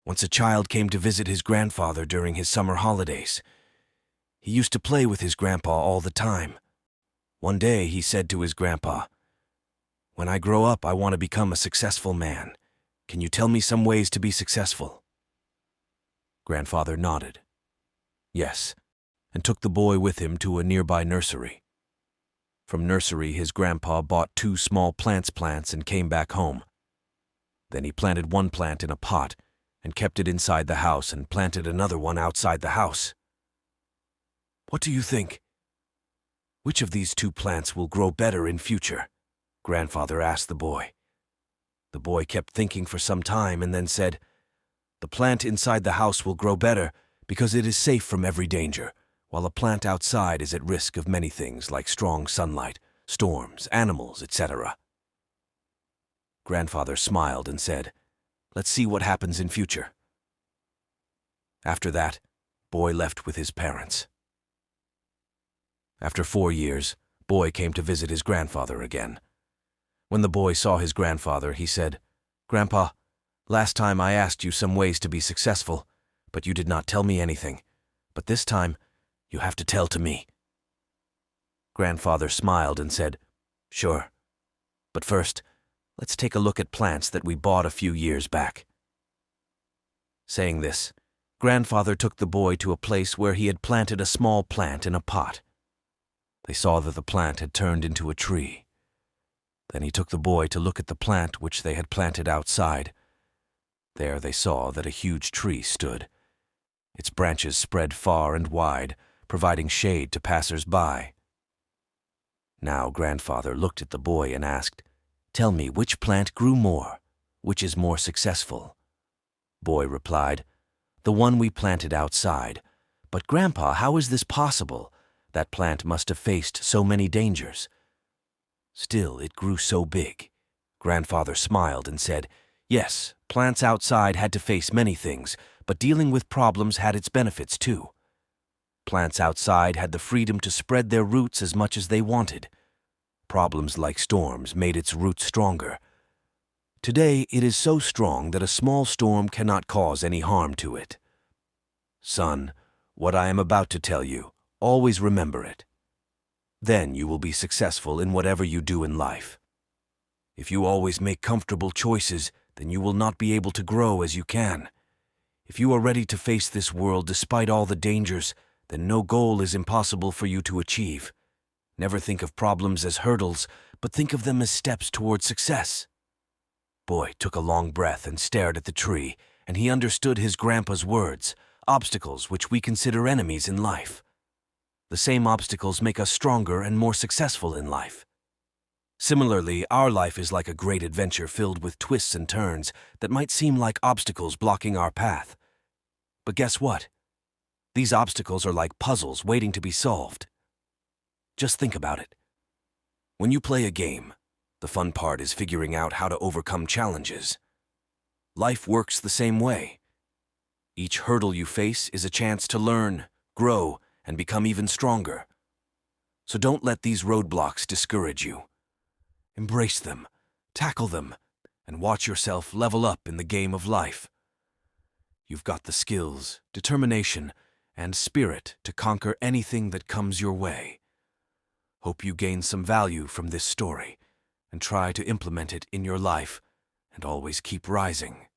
Once a child came to visit his grandfather during his summer holidays. He used to play with his grandpa all the time. One day he said to his grandpa, "When I grow up, I want to become a successful man. Can you tell me some ways to be successful?" Grandfather nodded. Yes, and took the boy with him to a nearby nursery. From nursery, his grandpa bought 2 small plants and came back home. Then he planted one plant in a pot and kept it inside the house and planted another one outside the house. "What do you think? Which of these 2 plants will grow better in future?" Grandfather asked the boy. The boy kept thinking for some time and then said, "The plant inside the house will grow better because it is safe from every danger, while a plant outside is at risk of many things like strong sunlight, storms, animals, etc." Grandfather smiled and said, "Let's see what happens in future." After that, boy left with his parents. After 4 years, boy came to visit his grandfather again. When the boy saw his grandfather, he said, "Grandpa, last time I asked you some ways to be successful, but you did not tell me anything. But this time, you have to tell to me." Grandfather smiled and said, "Sure. But first, let's take a look at plants that we bought a few years back." Saying this, Grandfather took the boy to a place where he had planted a small plant in a pot. They saw that the plant had turned into a tree. Then he took the boy to look at the plant which they had planted outside. There they saw that a huge tree stood. Its branches spread far and wide, providing shade to passers-by. Now Grandfather looked at the boy and asked, "Tell me which plant grew more, which is more successful?" Boy replied, "The one we planted outside. But Grandpa, how is this possible? That plant must have faced so many dangers." Still, it grew so big. Grandfather smiled and said, "Yes, plants outside had to face many things, but dealing with problems had its benefits too. Plants outside had the freedom to spread their roots as much as they wanted. Problems like storms made its roots stronger. Today, it is so strong that a small storm cannot cause any harm to it. Son, what I am about to tell you, always remember it. Then you will be successful in whatever you do in life. If you always make comfortable choices, then you will not be able to grow as you can. If you are ready to face this world despite all the dangers, then no goal is impossible for you to achieve. Never think of problems as hurdles, but think of them as steps toward success." Boy took a long breath and stared at the tree, and he understood his grandpa's words, obstacles which we consider enemies in life. The same obstacles make us stronger and more successful in life. Similarly, our life is like a great adventure filled with twists and turns that might seem like obstacles blocking our path. But guess what? These obstacles are like puzzles waiting to be solved. Just think about it. When you play a game, the fun part is figuring out how to overcome challenges. Life works the same way. Each hurdle you face is a chance to learn, grow, and become even stronger. So don't let these roadblocks discourage you. Embrace them, tackle them, and watch yourself level up in the game of life. You've got the skills, determination, and spirit to conquer anything that comes your way. Hope you gain some value from this story and try to implement it in your life and always keep rising.